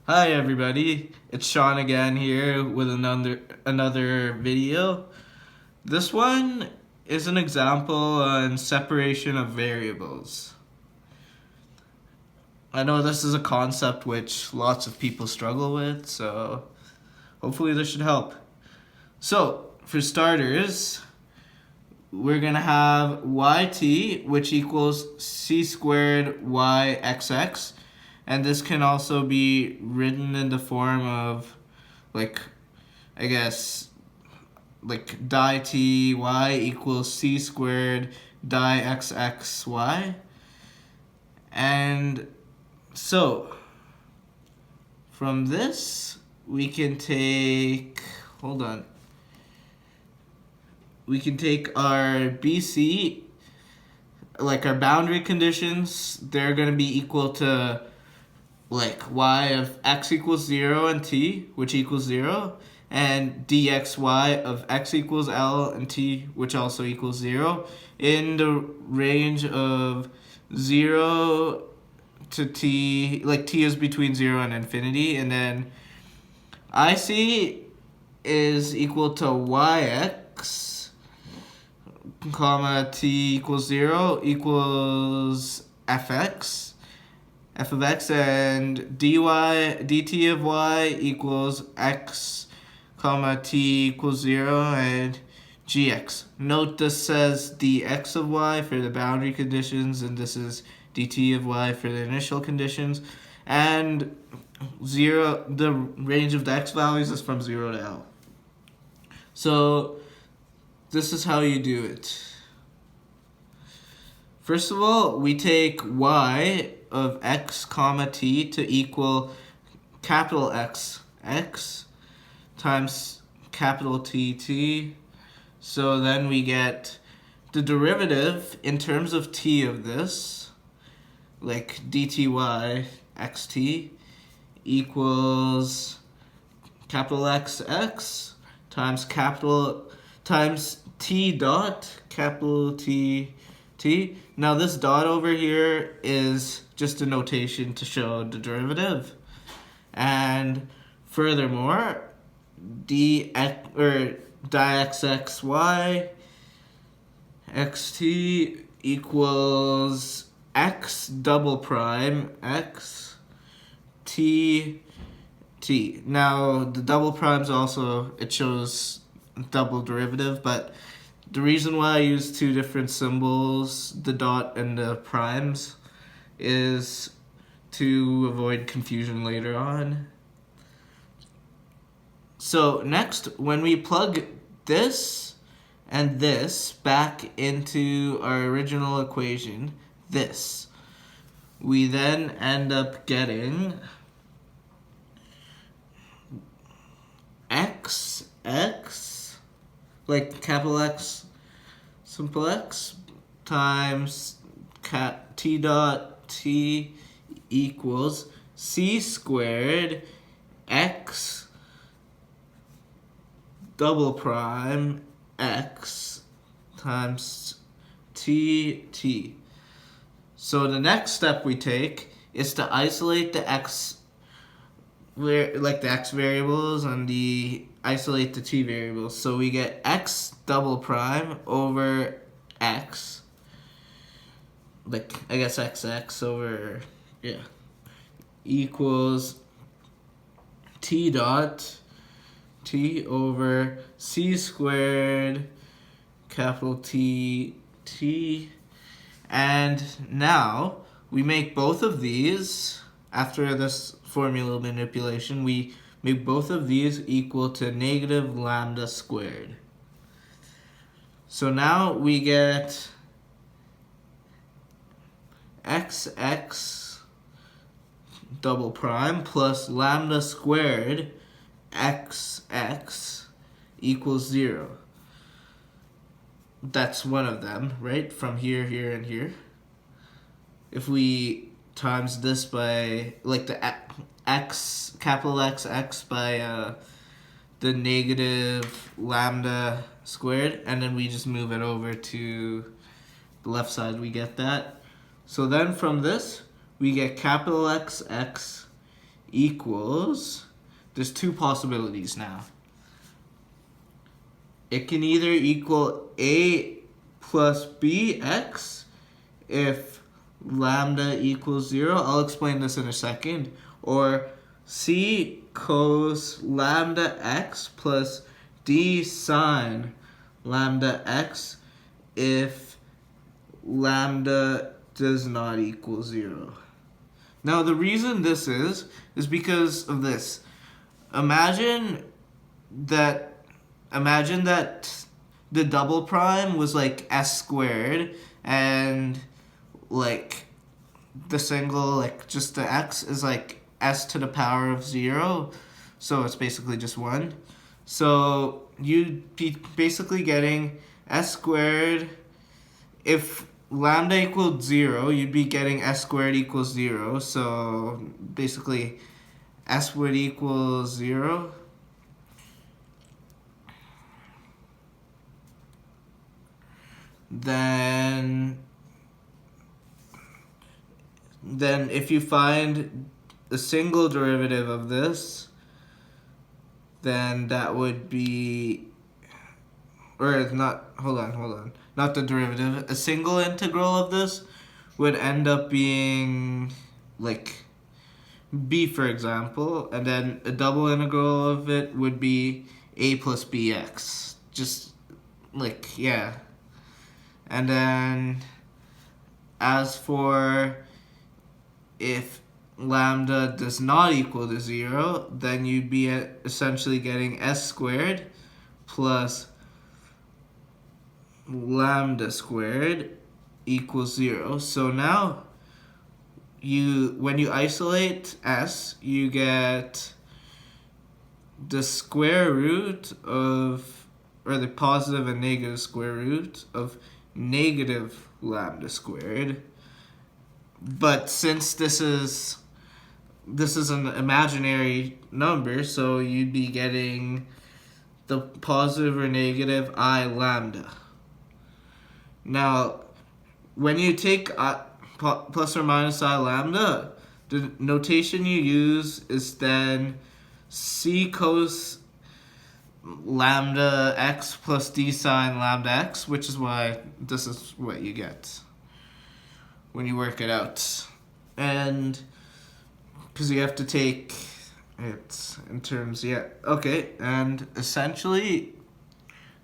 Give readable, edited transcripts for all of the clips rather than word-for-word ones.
Hi everybody, it's Sean again here with another video. This one is an example on separation of variables. I know this is a concept which lots of people struggle with, so hopefully this should help. So, for starters, we're gonna have yt, which equals c squared yxx, and this can also be written in the form of, like, I guess, like di t y equals c squared di x y. And so, from this, we can take, hold on, we can take our BC, like our boundary conditions, they're going to be equal to like y of x equals 0 and t, which equals 0, and dxy of x equals L and t, which also equals 0, in the range of 0 to t, like t is between 0 and infinity, and then IC is equal to yx, comma t equals 0 equals fx, f of x, and dt of y equals x, comma t equals 0, and gx. Note this says dx of y for the boundary conditions, and this is dt of y for the initial conditions, and 0, the range of the x values is from 0 to L. So this is how you do it. First of all, we take y of x comma t to equal capital X times capital T. So then we get the derivative in terms of t of this, like dty xt equals capital X times t dot capital T. Now this dot over here is just a notation to show the derivative. And furthermore, dxxy xt equals x double prime x t. Now the double primes also, it shows double derivative, but the reason why I use two different symbols, the dot and the primes, is to avoid confusion later on. So next, when we plug this and this back into our original equation, this, we then end up getting x, like capital X, simple x, times t dot t equals c squared x double prime x times t. So the next step we take is to isolate the x, like the x variables, and isolate the t variables. So we get x double prime over x, like I guess xx over, yeah, equals t dot t over c squared capital T. And now we make both of these, after this formula manipulation, we make both of these equal to negative lambda squared. So now we get xx double prime plus lambda squared xx equals 0. That's one of them, right? From here, and here. If we times this by, like, the x, capital X by the negative lambda squared, and then we just move it over to the left side, we get that. So then from this, we get capital XX equals, there's two possibilities now. It can either equal a plus bx if lambda equals 0. I'll explain this in a second. Or c cos lambda x plus d sine lambda x if lambda does not equal 0. Now the reason this is because of this. Imagine that the double prime was like s squared, and like the single, like just the x is like s to the power of 0, so it's basically just 1. So you'd be basically getting s squared. If lambda equaled 0, you'd be getting s squared equals 0. So basically s would equal 0. Then if you find the single derivative of this, then that would be, or not, hold on, not the derivative, a single integral of this would end up being like b, for example, and then a double integral of it would be a plus bx, just like, yeah. And then as for if lambda does not equal to 0, then you'd be essentially getting s squared plus lambda squared equals 0. So now when you isolate s, you get the square root of, or the positive and negative square root of negative lambda squared. But since this is an imaginary number, so you'd be getting the positive or negative I lambda. Now, when you take plus or minus I lambda, the notation you use is then c cos lambda x plus d sine lambda x, which is why this is what you get when you work it out. And because you have to take it in terms, yeah, okay. And essentially,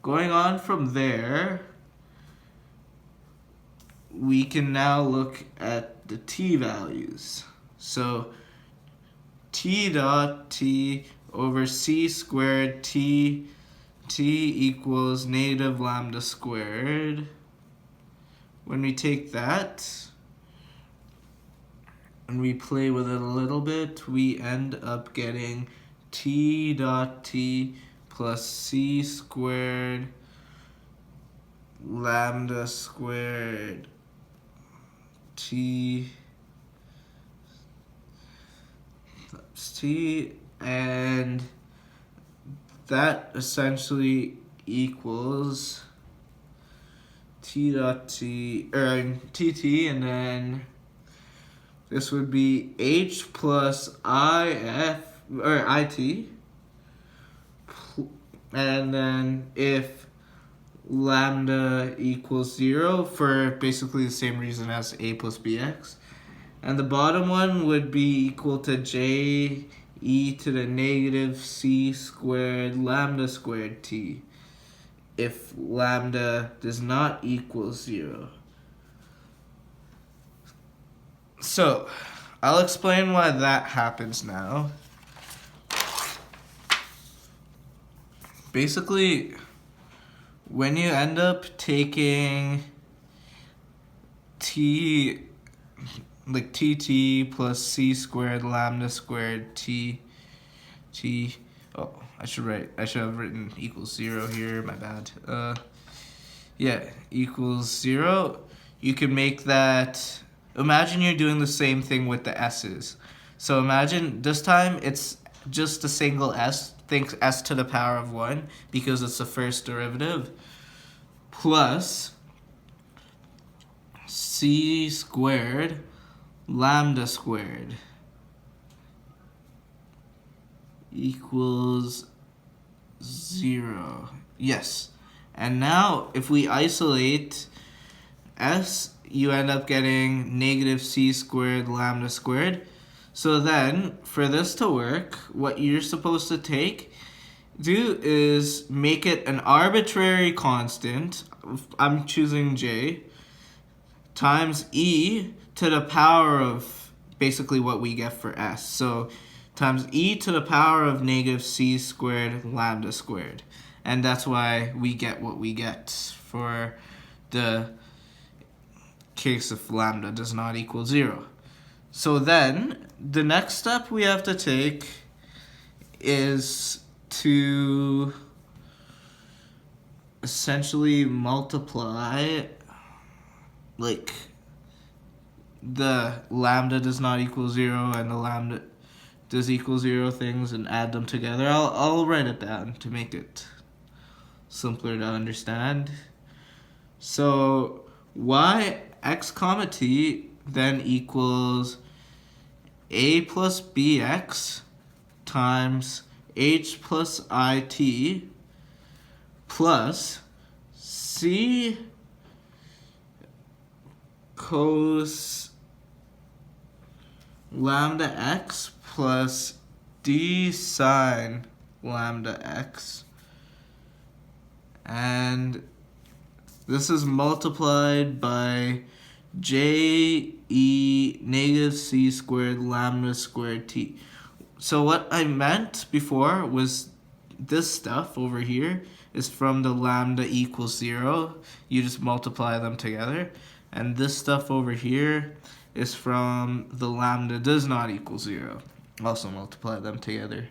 going on from there, we can now look at the t values. So t dot t over c squared t equals negative lambda squared. When we take that and we play with it a little bit, we end up getting t dot t plus c squared lambda squared t times t, and that essentially equals t dot t, or tt, and then this would be h plus if, or it, and then if lambda equals 0 for basically the same reason as a plus bx. And the bottom one would be equal to j e to the negative c squared lambda squared t if lambda does not equal 0. So, I'll explain why that happens now. Basically, when you end up taking t, like tt plus c squared lambda squared t, oh, I should have written equals 0 here, my bad. Yeah, equals 0. You can make that, imagine you're doing the same thing with the s's. So imagine this time it's just a single s, think s to the power of 1 because it's the first derivative, plus c squared lambda squared equals 0. Yes. And now if we isolate s, you end up getting negative c squared lambda squared. So then, for this to work, what you're supposed to do is make it an arbitrary constant, I'm choosing j, times e to the power of basically what we get for s. So times e to the power of negative c squared lambda squared. And that's why we get what we get for the case if lambda does not equal 0. So then, the next step we have to take is to essentially multiply, like, the lambda does not equal 0 and the lambda does equal 0 things and add them together. I'll write it down to make it simpler to understand. So y x comma t then equals a plus bx times h plus it plus c cos lambda x plus d sine lambda x. And this is multiplied by j negative c squared lambda squared t. So what I meant before was this stuff over here is from the lambda equals 0. You just multiply them together. And this stuff over here is from the lambda does not equal 0. Also multiply them together.